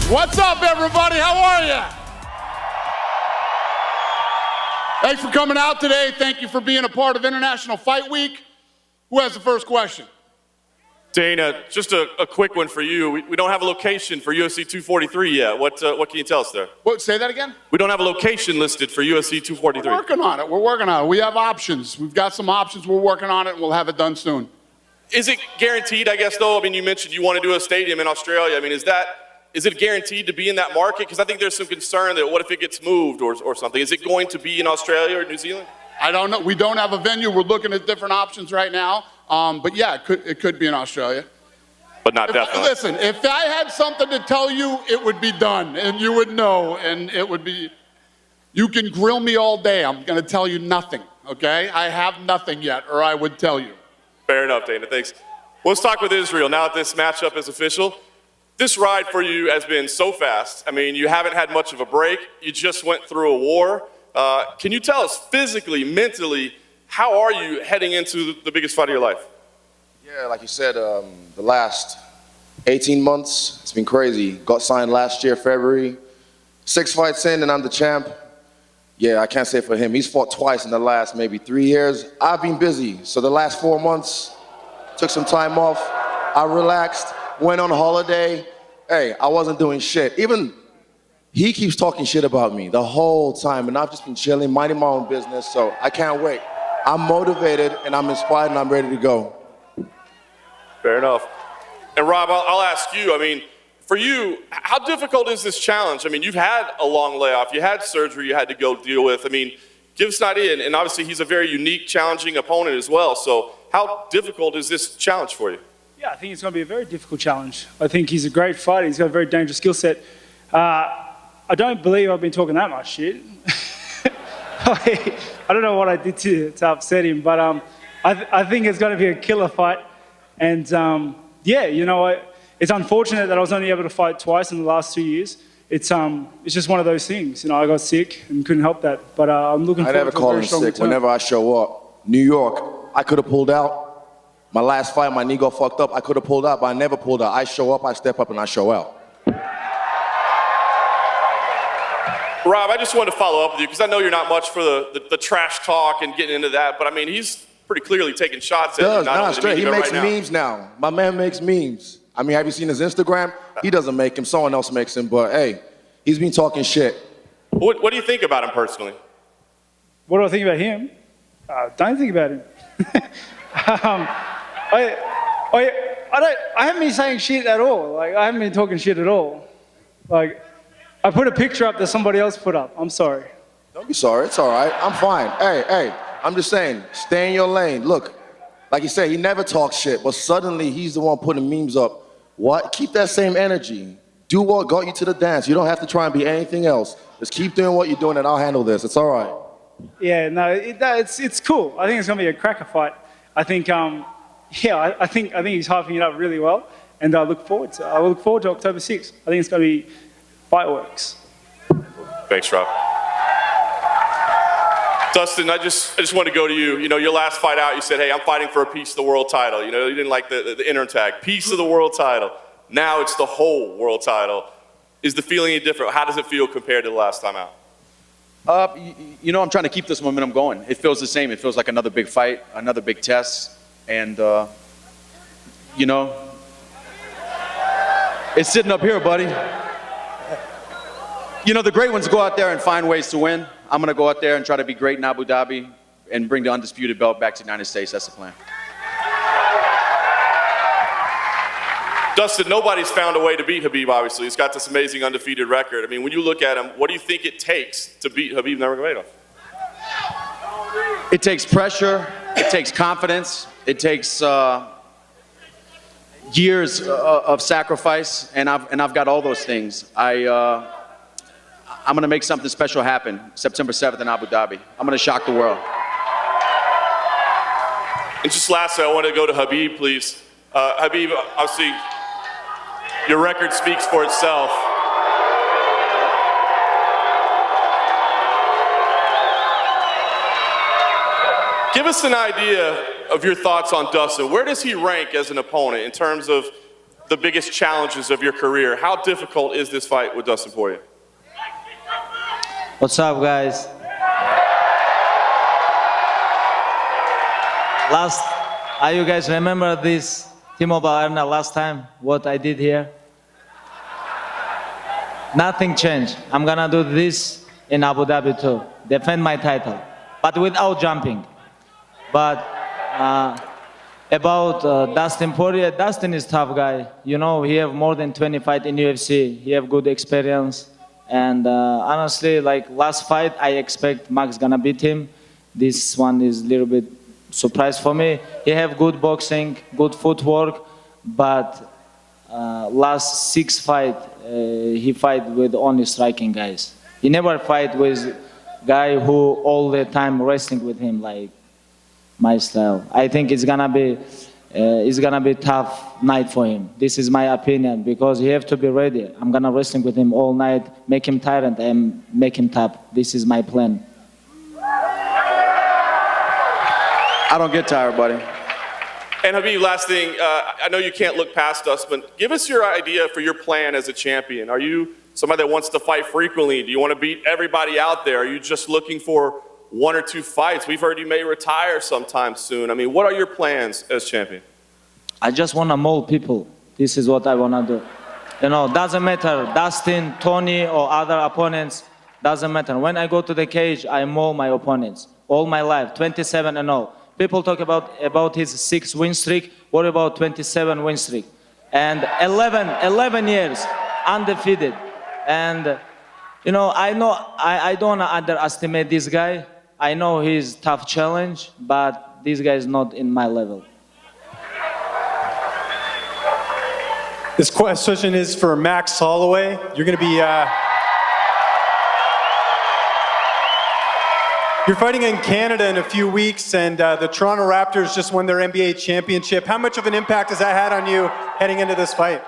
What's up, everybody? How are you? Thanks for coming out today. Thank you for being a part of International Fight Week. Who has the first question? Dana, just a quick one for you. We don't have a location for UFC 243 yet. What can you tell us there? What, say that again? We don't have a location listed for UFC 243. We're working on it. We have options. We've got some options. We're working on it, and we'll have it done soon. Is it guaranteed, I guess, though? I mean, you mentioned you want to do a stadium in Australia. I mean, is it guaranteed to be in that market? Because I think there's some concern that what if it gets moved or something? Is it going to be in Australia or New Zealand? I don't know. We don't have a venue. We're looking at different options right now. But yeah, it could be in Australia. But not definitely. Listen, if I had something to tell you, it would be done, and you would know, and it would be, you can grill me all day. I'm going to tell you nothing, okay? I have nothing yet, or I would tell you. Fair enough, Dana. Thanks. Let's talk with Israel now that this matchup is official. This ride for you has been so fast. I mean, you haven't had much of a break. You just went through a war. Can you tell us physically, mentally, how are you heading into the biggest fight of your life? Yeah, like you said, the last 18 months, it's been crazy. Got signed last year, February. 6 fights in, and I'm the champ. Yeah, I can't say for him. He's fought twice in the last maybe 3 years. I've been busy. So the last 4 months, took some time off. I relaxed, went on holiday. Hey, I wasn't doing shit. Even he keeps talking shit about me the whole time, and I've just been chilling, minding my own business, so I can't wait. I'm motivated, and I'm inspired, and I'm ready to go. Fair enough. And Rob, I'll ask you, I mean, for you, how difficult is this challenge? I mean, you've had a long layoff, you had surgery you had to go deal with. I mean, give us an idea, and obviously he's a very unique, challenging opponent as well, so how difficult is this challenge for you? Yeah, I think it's going to be a very difficult challenge. I think he's a great fighter, he's got a very dangerous skill set. I don't believe I've been talking that much shit. I don't know what I did to upset him, but I think it's going to be a killer fight. And yeah, you know, it's unfortunate that I was only able to fight twice in the last 2 years. It's just one of those things. You know, I got sick and couldn't help that. But I'm looking forward to a very strong return. I never call him sick whenever I show up. New York, I could have pulled out. My last fight, my knee got fucked up. I could have pulled out, but I never pulled out. I show up, I step up, and I show out. Rob, I just wanted to follow up with you because I know you're not much for the trash talk and getting into that, but I mean, he's pretty clearly taking shots at you. Not straight. He makes memes now. My man makes memes. I mean, have you seen his Instagram? He doesn't make them. Someone else makes him. But hey, he's been talking shit. What do you think about him personally? What do I think about him? Don't think about him. I haven't been saying shit at all. Like, I haven't been talking shit at all. Like, I put a picture up that somebody else put up. I'm sorry. Don't be sorry. It's all right. I'm fine. Hey, I'm just saying, stay in your lane. Look, like you said, he never talks shit, but suddenly he's the one putting memes up. What? Keep that same energy. Do what got you to the dance. You don't have to try and be anything else. Just keep doing what you're doing, and I'll handle this. It's all right. Yeah, no, it's cool. I think it's gonna be a cracker fight. I think, yeah, I think he's hyping it up really well, and I will look forward to October 6th. I think it's gonna be fireworks. Thanks, Rob. Dustin, I just want to go to you. You know, your last fight out, you said, hey, I'm fighting for a piece of the world title. You know, you didn't like the inner tag. Piece of the world title. Now it's the whole world title. Is the feeling any different? How does it feel compared to the last time out? You know, I'm trying to keep this momentum going. It feels the same. It feels like another big fight, another big test. And, you know, it's sitting up here, buddy. You know, the great ones go out there and find ways to win. I'm going to go out there and try to be great in Abu Dhabi and bring the undisputed belt back to the United States. That's the plan. Dustin, nobody's found a way to beat Khabib, obviously. He's got this amazing undefeated record. I mean, when you look at him, what do you think it takes to beat Khabib Nurmagomedov? It takes pressure. It takes confidence. It takes years of sacrifice, and I've got all those things. I'm going to make something special happen September 7th in Abu Dhabi. I'm going to shock the world. And just lastly, I want to go to Khabib, please. Khabib, obviously, your record speaks for itself. Give us an idea of your thoughts on Dustin. Where does he rank as an opponent in terms of the biggest challenges of your career. How difficult is this fight with Dustin Poirier? What's up, guys? You guys remember this T-Mobile Arena last time, what I did here? Nothing changed. I'm gonna do this in Abu Dhabi too, defend my title, but without jumping. But about Dustin Poirier, Dustin is a tough guy. You know, he have more than 20 fights in UFC. He have good experience. And honestly, like last fight, I expect Max gonna beat him. This one is a little bit surprise for me. He have good boxing, good footwork, but last 6 fights, he fight with only striking guys. He never fight with guy who all the time wrestling with him like my style. I think it's gonna be tough night for him. This is my opinion because he have to be ready. I'm gonna wrestling with him all night, make him tired and make him tough. This is my plan. I don't get tired, buddy. And Habib, last thing, I know you can't look past us, but give us your idea for your plan as a champion. Are you somebody that wants to fight frequently? Do you want to beat everybody out there? Are you just looking for 1 or 2 fights? We've heard you may retire sometime soon. I mean, what are your plans as champion? I just want to mold people. This is what I want to do. You know, doesn't matter, Dustin, Tony, or other opponents, doesn't matter. When I go to the cage, I mold my opponents. All my life, 27-0. People talk about his 6 win streak. What about 27 win streak? And 11 years undefeated. And you know I don't underestimate this guy. I know he's tough challenge, but this guy is not in my level. This question is for Max Holloway. You're going to be you're fighting in Canada in a few weeks, and the Toronto Raptors just won their NBA championship. How much of an impact has that had on you heading into this fight?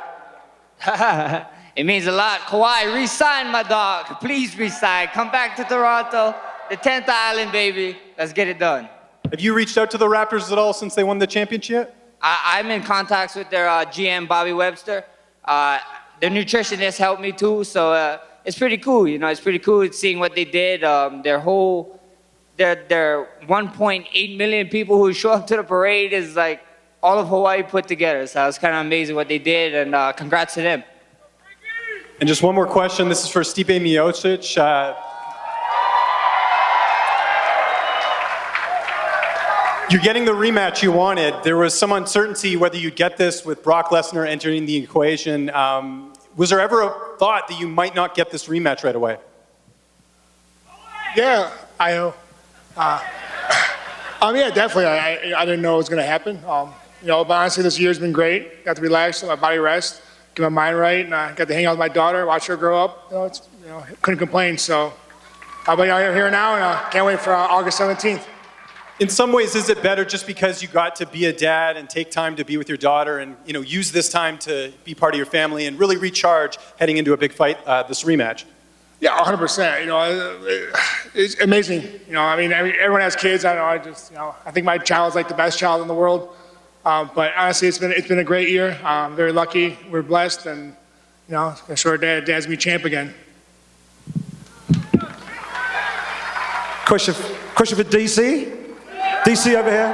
It means a lot. Kawhi, re-sign, my dog. Please re-sign. Come back to Toronto. The 10th island, baby. Let's get it done. Have you reached out to the Raptors at all since they won the championship? I'm in contacts with their GM, Bobby Webster. Their nutritionist helped me too, so it's pretty cool. You know, it's pretty cool seeing what they did. Their 1.8 million people who show up to the parade is like all of Hawaii put together. So it's kind of amazing what they did, and congrats to them. And just one more question. This is for Stipe Miocic. You're getting the rematch you wanted. There was some uncertainty whether you'd get this with Brock Lesnar entering the equation. Was there ever a thought that you might not get this rematch right away? Yeah, yeah, definitely. I didn't know it was going to happen. You know, but honestly, this year's been great. Got to relax, let my body rest, get my mind right, and I got to hang out with my daughter, watch her grow up. You know, couldn't complain. So I'll be out here now, and can't wait for August 17th. In some ways, is it better just because you got to be a dad and take time to be with your daughter and, you know, use this time to be part of your family and really recharge heading into a big fight, this rematch? Yeah, 100%. You know, it's amazing. You know, I mean, everyone has kids. I know. I think my child is like the best child in the world. But honestly, it's been a great year. I'm very lucky. We're blessed, and you know, I'm sure Dad's gonna be champ again. Question for DC. DC over here.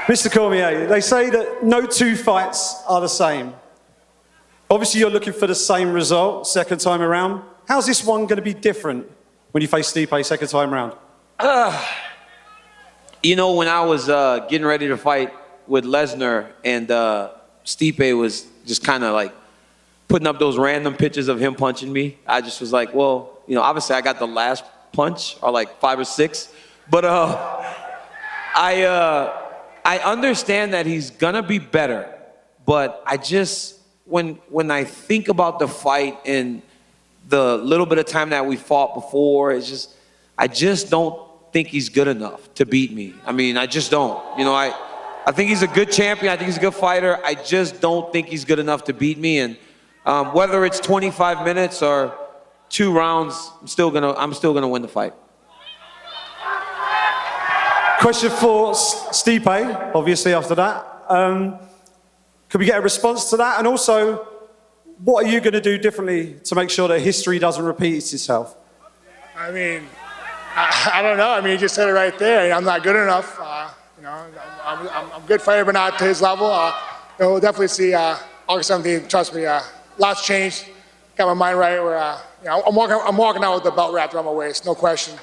Mr. Cormier, they say that no 2 fights are the same. Obviously, you're looking for the same result second time around. How's this one going to be different when you face Stipe second time around? You know, when I was getting ready to fight with Lesnar and Stipe was just kind of like putting up those random pictures of him punching me, I just was like, well, you know, obviously I got the last punch, or like 5 or 6, but I understand that he's gonna be better, but I just, when I think about the fight and the little bit of time that we fought before, it's just, I just don't think he's good enough to beat me. I mean, I just don't. You know, I think he's a good champion. I think he's a good fighter. I just don't think he's good enough to beat me. And whether it's 25 minutes or 2 rounds, I'm still gonna win the fight. Question for Stipe, obviously, after that. Could we get a response to that? And also, what are you going to do differently to make sure that history doesn't repeat itself? I mean, I don't know. I mean, you just said it right there. I'm not good enough. You know, I'm a good fighter, but not to his level. We'll definitely see August 17th. Trust me, lots changed. Got my mind right. Where you know, I'm walking out with the belt wrapped around my waist, no question.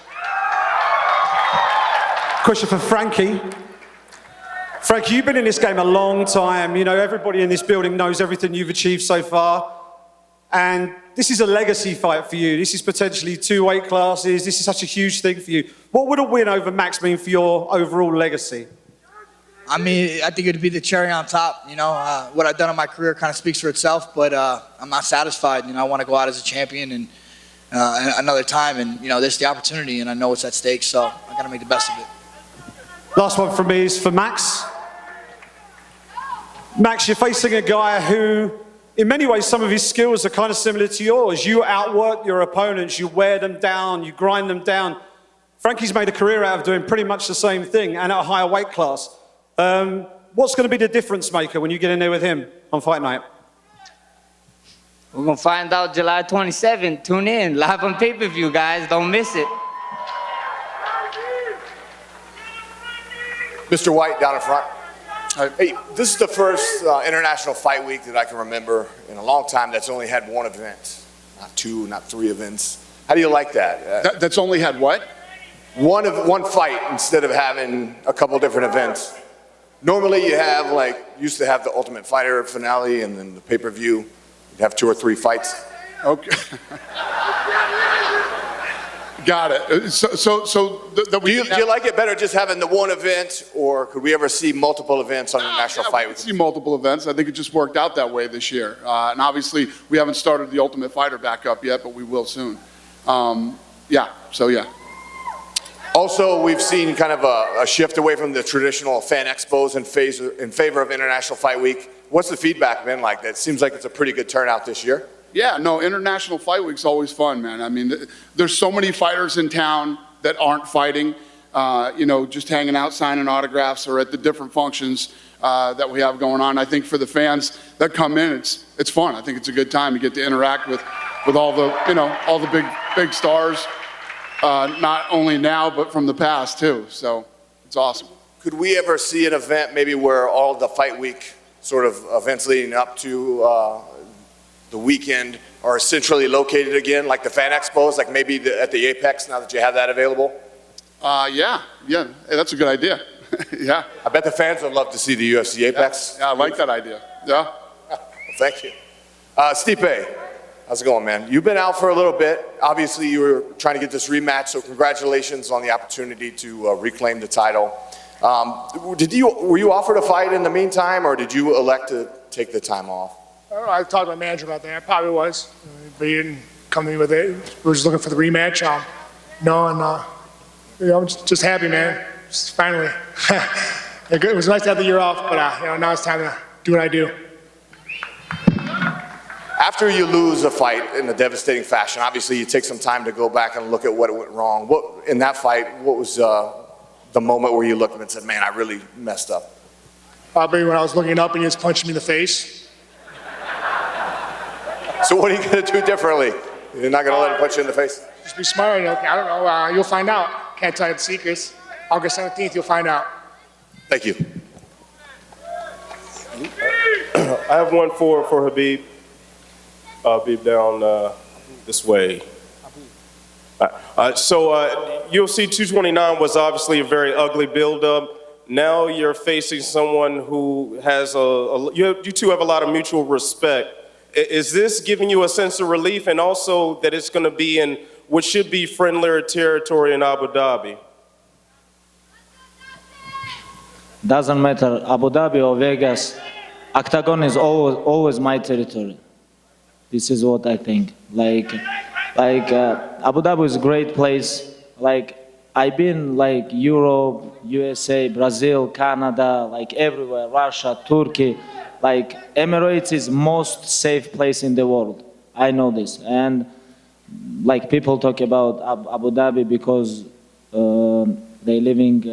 Question for Frankie. Frankie, you've been in this game a long time. You know, everybody in this building knows everything you've achieved so far. And this is a legacy fight for you. This is potentially 2 weight classes. This is such a huge thing for you. What would a win over Max mean for your overall legacy? I mean, I think it'd be the cherry on top. You know, what I've done in my career kind of speaks for itself, but I'm not satisfied. You know, I want to go out as a champion and another time. And, you know, there's the opportunity, and I know what's at stake, so I got to make the best of it. Last one from me is for Max. Max, you're facing a guy who, in many ways, some of his skills are kind of similar to yours. You outwork your opponents, you wear them down, you grind them down. Frankie's made a career out of doing pretty much the same thing and at a higher weight class. What's going to be the difference maker when you get in there with him on fight night? We're going to find out July 27th. Tune in, live on pay-per-view, guys. Don't miss it. Mr. White down in front. Hey, this is the first international fight week that I can remember in a long time that's only had 1 event, not 2, not 3 events. How do you like that? That's only had what? One fight instead of having a couple different events. Normally you have, like, used to have the Ultimate Fighter finale and then the pay-per-view. You'd have 2 or 3 fights. Okay. Got it. Do you like it better just having the 1 event, or could we ever see multiple events on the National Fight Week? We see multiple events. I think it just worked out that way this year. And obviously, we haven't started the Ultimate Fighter back up yet, but we will soon. Yeah. Also, we've seen kind of a shift away from the traditional fan expos in favor of International Fight Week. What's the feedback been like? That seems like it's a pretty good turnout this year. Yeah, no, International Fight Week's always fun, man. I mean, there's so many fighters in town that aren't fighting, you know, just hanging out, signing autographs, or at the different functions that we have going on. I think for the fans that come in, it's fun. I think it's a good time. You get to interact with all the, you know, all the big stars, not only now, but from the past, too. So it's awesome. Could we ever see an event maybe where all the Fight Week sort of events leading up to the weekend are centrally located again, like the fan expos, like maybe at the Apex, now that you have that available? Yeah, hey, that's a good idea. Yeah. I bet the fans would love to see the UFC Apex. Yeah, I like that idea. Yeah. Well, thank you. Stipe, how's it going, man? You've been out for a little bit. Obviously, you were trying to get this rematch, so congratulations on the opportunity to reclaim the title. Were you offered a fight in the meantime, or did you elect to take the time off? I don't know. I talked to my manager about that. I probably was, but he didn't come to me with it. We were just looking for the rematch. No, and you know, I'm just happy, man. Just finally, it was nice to have the year off, but you know, now it's time to do what I do. After you lose a fight in a devastating fashion, obviously you take some time to go back and look at what went wrong. In that fight, what was the moment where you looked at him and said, "Man, I really messed up"? Probably when I was looking up and he was punching me in the face. So what are you going to do differently? You're not going to let him punch you in the face? Just be smart. You know, I don't know. You'll find out. Can't tell you the secrets. August 17th, you'll find out. Thank you. I have one for Habib. Habib down this way. UFC 229 was obviously a very ugly build-up. Now you're facing someone who has you two have a lot of mutual respect. Is this giving you a sense of relief, and also that it's going to be in what should be friendlier territory in Abu Dhabi? Doesn't matter, Abu Dhabi or Vegas, Octagon is always my territory. This is what I think. Like Abu Dhabi is a great place. Like I've been like Europe, USA, Brazil, Canada, like everywhere, Russia, Turkey. Like Emirates is most safe place in the world. I know this. And like people talk about Abu Dhabi because they living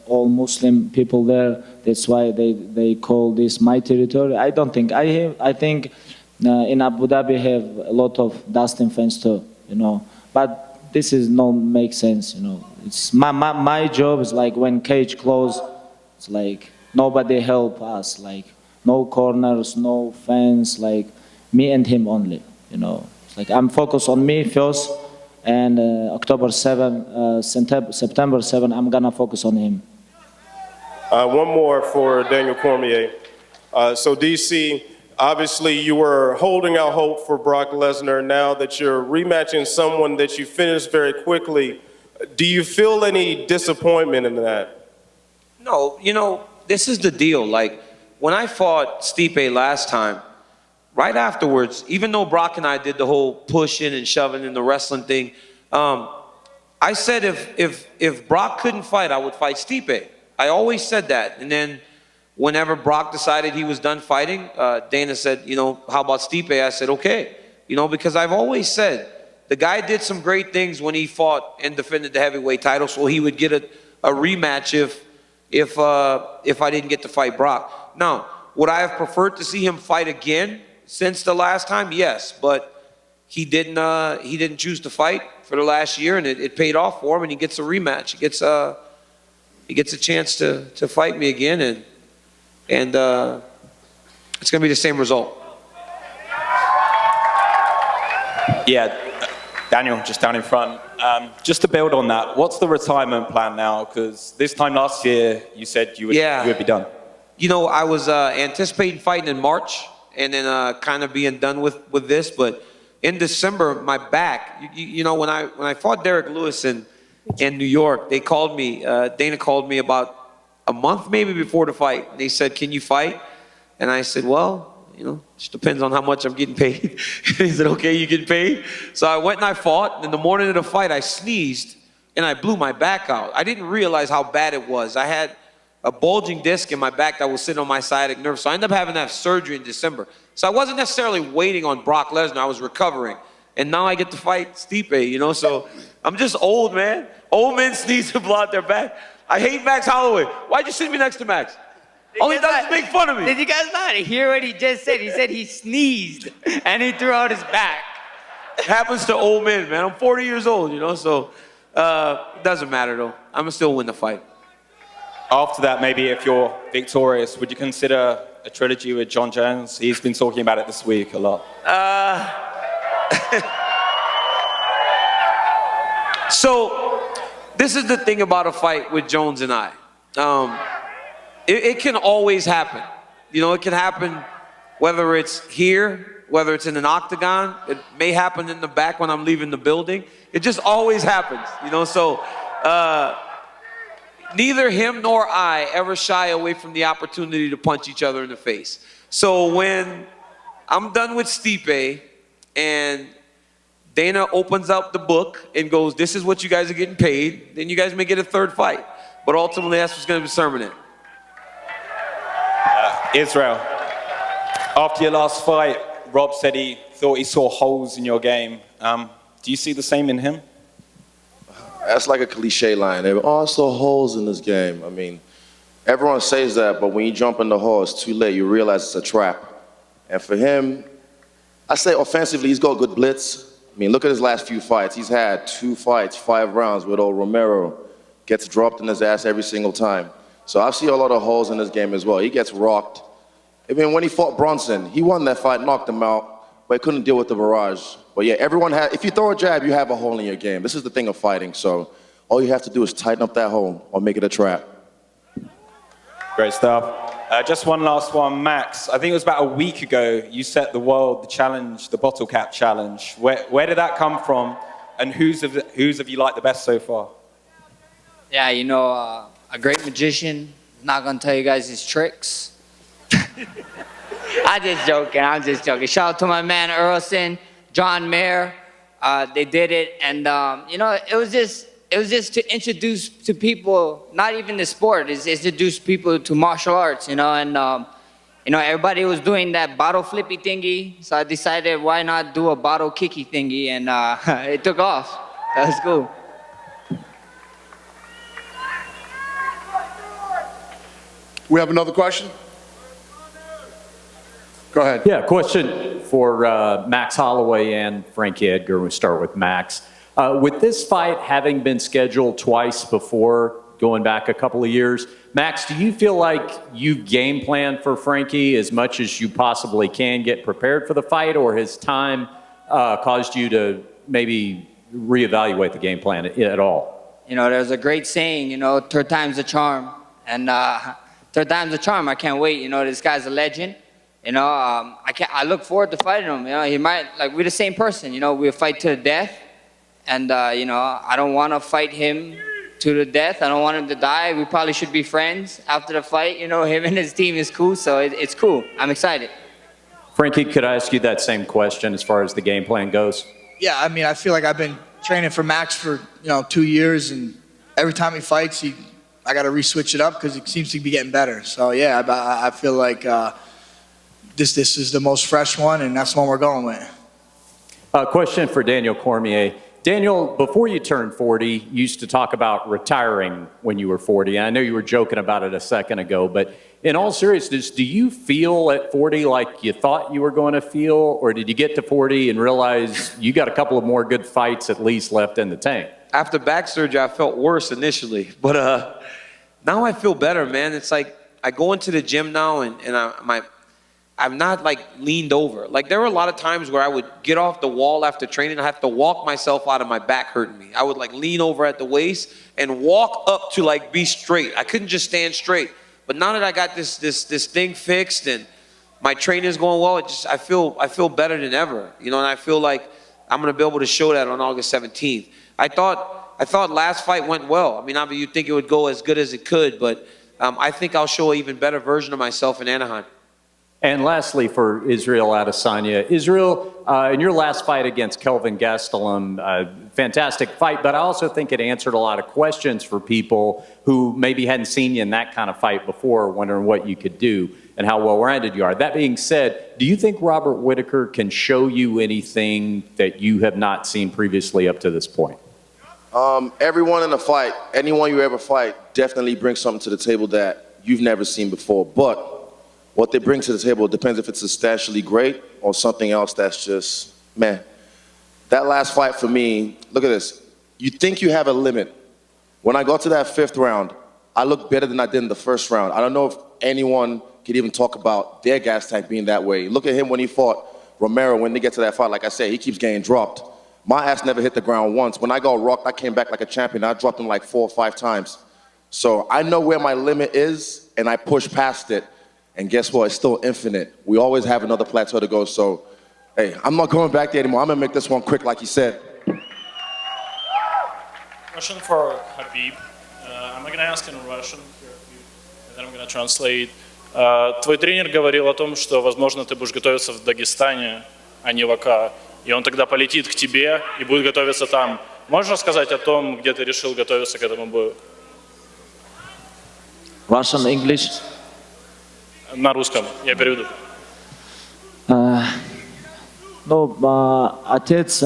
all Muslim people there. That's why they call this my territory. I don't think I think in Abu Dhabi have a lot of Dustin fans too, you know. But this is not make sense, you know. It's my job is like when cage close, it's like nobody help us, like no corners, no fans, like me and him only, you know. It's like I'm focused on me first. And October 7, September 7, I'm gonna focus on him. One more for Daniel Cormier. So DC, obviously you were holding out hope for Brock Lesnar. Now that you're rematching someone that you finished very quickly, do you feel any disappointment in that? No, you know, this is the deal. Like, when I fought Stipe last time, right afterwards, even though Brock and I did the whole pushing and shoving and the wrestling thing, I said if Brock couldn't fight, I would fight Stipe. I always said that. And then whenever Brock decided he was done fighting, Dana said, you know, how about Stipe? I said, okay. You know, because I've always said, the guy did some great things when he fought and defended the heavyweight title, so he would get a rematch if I didn't get to fight Brock. Now, would I have preferred to see him fight again since the last time? Yes, but he didn't choose to fight for the last year, and it paid off for him, and he gets a rematch. He gets a chance to fight me again, and it's going to be the same result. Yeah, Daniel, just down in front. Just to build on that, what's the retirement plan now? Because this time last year, you said you would be done. You know, I was anticipating fighting in March, and then kind of being done with this, but in December, my back, you know, when I fought Derek Lewis in New York, they called me, Dana called me about a month maybe before the fight. They said, can you fight? And I said, well, you know, just depends on how much I'm getting paid. He said, okay, you getting paid? So I went and I fought, and in the morning of the fight, I sneezed, and I blew my back out. I didn't realize how bad it was. I had a bulging disc in my back that was sitting on my sciatic nerve, so I ended up having to have surgery in December. So I wasn't necessarily waiting on Brock Lesnar, I was recovering. And now I get to fight Stipe, you know, so I'm just old, man. Old men sneeze and blow out their back. I hate Max Holloway. Why'd you sit me next to Max? All he does is make fun of me. Did you guys not hear what he just said? He said he sneezed and he threw out his back. It happens to old men, man. I'm 40 years old, you know, so it doesn't matter, though. I'm going to still win the fight. After that, maybe if you're victorious, would you consider a trilogy with John Jones? He's been talking about it this week a lot. So, this is the thing about a fight with Jones and I. It can always happen. You know, it can happen whether it's here, whether it's in an octagon. It may happen in the back when I'm leaving the building. It just always happens, you know, so neither him nor I ever shy away from the opportunity to punch each other in the face. So when I'm done with Stipe and Dana opens up the book and goes, this is what you guys are getting paid, then you guys may get a third fight. But ultimately, that's what's going to determine it. Israel, after your last fight, Rob said he thought he saw holes in your game. Do you see the same in him? That's like a cliche line. There are also holes in this game. I mean, everyone says that, but when you jump in the hole, it's too late. You realize it's a trap. And for him, I say offensively, he's got good blitz. I mean, look at his last few fights. He's had 2 fights, 5 rounds with old Romero. Gets dropped in his ass every single time. So I see a lot of holes in this game as well. He gets rocked. I mean, when he fought Bronson, he won that fight, knocked him out, but he couldn't deal with the barrage. But yeah, everyone has, if you throw a jab, you have a hole in your game. This is the thing of fighting. So all you have to do is tighten up that hole or make it a trap. Great stuff. Just one last one, Max. I think it was about a week ago, you set the world the challenge, the bottle cap challenge. Where did that come from? And whose have you liked the best so far? Yeah, you know, a great magician. Not gonna tell you guys his tricks. I'm just joking. Shout out to my man Earlson, John Mayer. They did it, and you know, it was just to introduce to people, not even the sport, is introduce people to martial arts, you know, and you know, everybody was doing that bottle flippy thingy, so I decided why not do a bottle kicky thingy, and it took off. That was cool. We have another question? Go ahead. Yeah, question for Max Holloway and Frankie Edgar. We'll start with Max. With this fight having been scheduled twice before, going back a couple of years, Max, do you feel like you've game planned for Frankie as much as you possibly can get prepared for the fight, or has time caused you to maybe reevaluate the game plan at all? You know, there's a great saying, you know, third time's a charm. And third time's a charm. I can't wait. You know, this guy's a legend. You know, I look forward to fighting him. You know, he might, like, we're the same person. You know, we'll fight to the death. And, you know, I don't want to fight him to the death. I don't want him to die. We probably should be friends after the fight. You know, him and his team is cool, so it's cool. I'm excited. Frankie, could I ask you that same question as far as the game plan goes? Yeah, I mean, I feel like I've been training for Max for, 2 years, and every time he fights, I got to re-switch it up because he seems to be getting better. So, yeah, I feel like this is the most fresh one, and that's the one we're going with. Question for Daniel Cormier. Daniel, before you turned 40, you used to talk about retiring when you were 40. And I know you were joking about it a second ago, but in all seriousness, do you feel at 40 like you thought you were going to feel, or did you get to 40 and realize you got a couple of more good fights at least left in the tank? After back surgery, I felt worse initially, but now I feel better, man. It's like I go into the gym now and I'm not like leaned over. Like there were a lot of times where I would get off the wall after training. I have to walk myself out of my back hurting me. I would like lean over at the waist and walk up to like be straight. I couldn't just stand straight. But now that I got this thing fixed and my training's going well, I feel better than ever. You know, and I feel like I'm gonna be able to show that on August 17th. I thought last fight went well. I mean, obviously you'd think it would go as good as it could, but I think I'll show an even better version of myself in Anaheim. And lastly, for Israel Adesanya. Israel, in your last fight against Kelvin Gastelum, fantastic fight, but I also think it answered a lot of questions for people who maybe hadn't seen you in that kind of fight before, wondering what you could do and how well-rounded you are. That being said, do you think Robert Whittaker can show you anything that you have not seen previously up to this point? Everyone in the fight, anyone you ever fight, definitely brings something to the table that you've never seen before. But what they bring to the table depends if it's substantially great or something else that's just, man. That last fight for me, look at this. You think you have a limit. When I got to that 5th round, I looked better than I did in the 1st round. I don't know if anyone could even talk about their gas tank being that way. Look at him when he fought Romero. When they get to that fight, like I said, he keeps getting dropped. My ass never hit the ground once. When I got rocked, I came back like a champion. I dropped him like 4 or 5 times. So I know where my limit is, and I push past it. And guess what? It's still infinite. We always have another plateau to go. So, hey, I'm not going back there anymore. I'm going to make this one quick, like he said. Question for Habib. I'm going to ask in Russian, and then I'm going to translate. Твой тренер говорил о том, что, возможно, ты будешь готовиться в Дагестане, а не в АК. И он тогда полетит к тебе и будет готовиться там. Можешь рассказать о том, где ты решил готовиться к этому бою? Russian, English. На русском, я переведу. Отец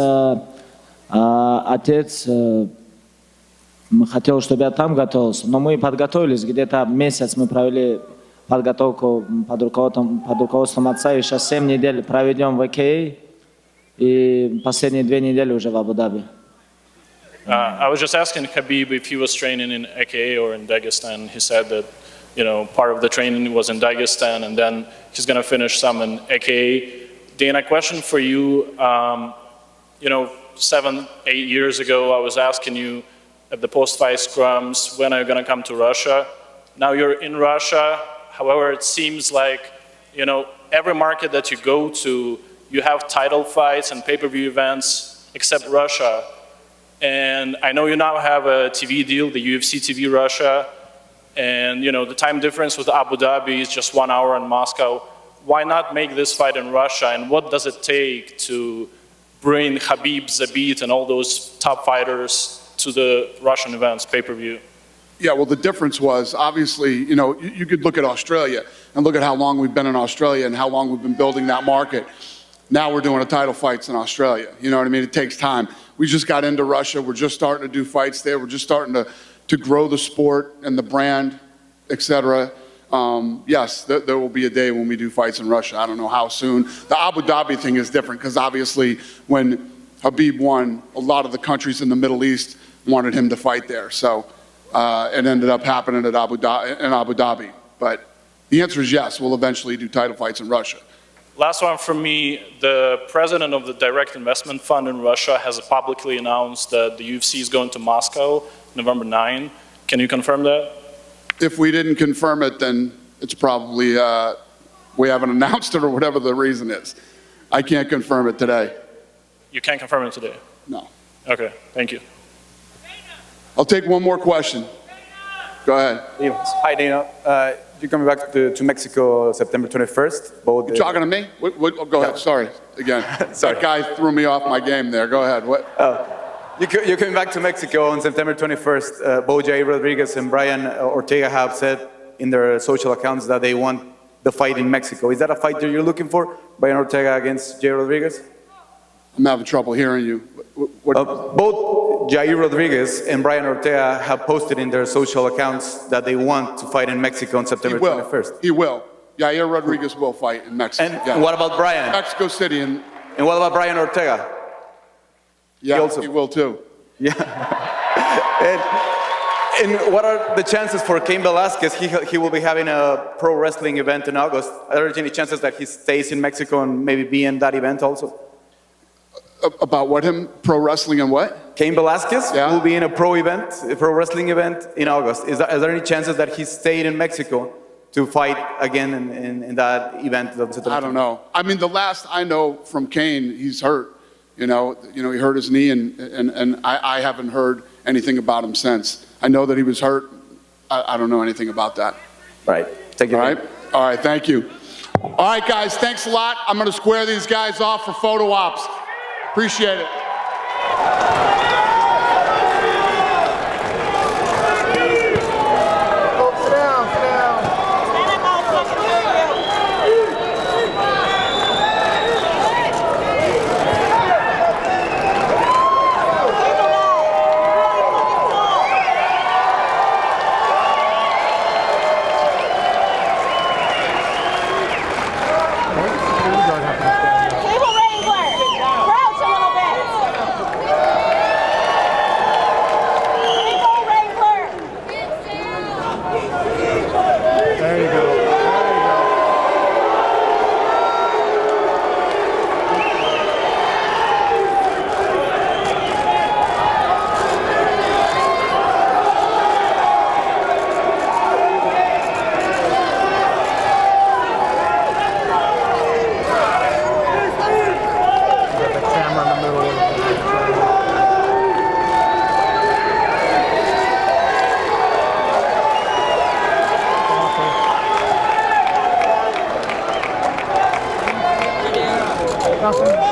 хотел, чтобы я там готовился, но мы подготовились, где-то месяц мы провели подготовку под руководством отца, и сейчас 7 недель проведем в АКА, и последние 2 недели уже в Абу-Даби. I was just asking Habib if he was training in AKA or in Dagestan. He said that, you know, part of the training was in Dagestan, and then he's going to finish some in AKA. Dana, question for you. You know, 7-8 years ago, I was asking you at the post-fight scrums, when are you going to come to Russia? Now you're in Russia. However, it seems like, you know, every market that you go to, you have title fights and pay-per-view events, except Russia. And I know you now have a TV deal, the UFC TV Russia. And, you know, the time difference with Abu Dhabi is just 1 hour in Moscow. Why not make this fight in Russia? And what does it take to bring Khabib, Zabit, and all those top fighters to the Russian events, pay-per-view? Yeah, well, the difference was, obviously, you know, you could look at Australia and look at how long we've been in Australia and how long we've been building that market. Now we're doing a title fights in Australia. You know what I mean? It takes time. We just got into Russia. We're just starting to do fights there. We're just starting to grow the sport and the brand, et cetera. yes, there will be a day when we do fights in Russia. I don't know how soon. The Abu Dhabi thing is different because obviously when Habib won, a lot of the countries in the Middle East wanted him to fight there. So it ended up happening at Abu Dhabi. But the answer is yes, we'll eventually do title fights in Russia. Last one from me. The president of the Direct Investment Fund in Russia has publicly announced that the UFC is going to Moscow November 9. Can you confirm that? If we didn't confirm it, then it's probably we haven't announced it or whatever the reason is. I can't confirm it today. You can't confirm it today? No. Okay, thank you. I'll take one more question. Go ahead. Hi, Dana. You're coming back to Mexico September 21st. Both You're talking to me? Go ahead. Sorry. Again. That guy threw me off my game there. Go ahead. What? You're coming back to Mexico on September 21st. Both Jair Rodriguez and Brian Ortega have said in their social accounts that they want the fight in Mexico. Is that a fight that you're looking for? Brian Ortega against Jair Rodriguez? I'm having trouble hearing you. Both Jair Rodriguez and Brian Ortega have posted in their social accounts that they want to fight in Mexico on September 21st. He will. Jair Rodriguez will fight in Mexico. And what about Brian? Mexico City. And what about Brian Ortega? Yeah, he will too. Yeah. and what are the chances for Cain Velasquez? He will be having a pro wrestling event in August. Are there any chances that he stays in Mexico and maybe be in that event also? About what him? Pro wrestling and what? Cain Velasquez will be in a pro wrestling event in August. Is there any chances that he stayed in Mexico to fight again in that event? I don't know. I mean, the last I know from Cain, he's hurt. You know, he hurt his knee, and I haven't heard anything about him since. I know that he was hurt. I don't know anything about that. Right. Thank you. All right. Thank you. All right, guys. Thanks a lot. I'm going to square these guys off for photo ops. Appreciate it. Nothing.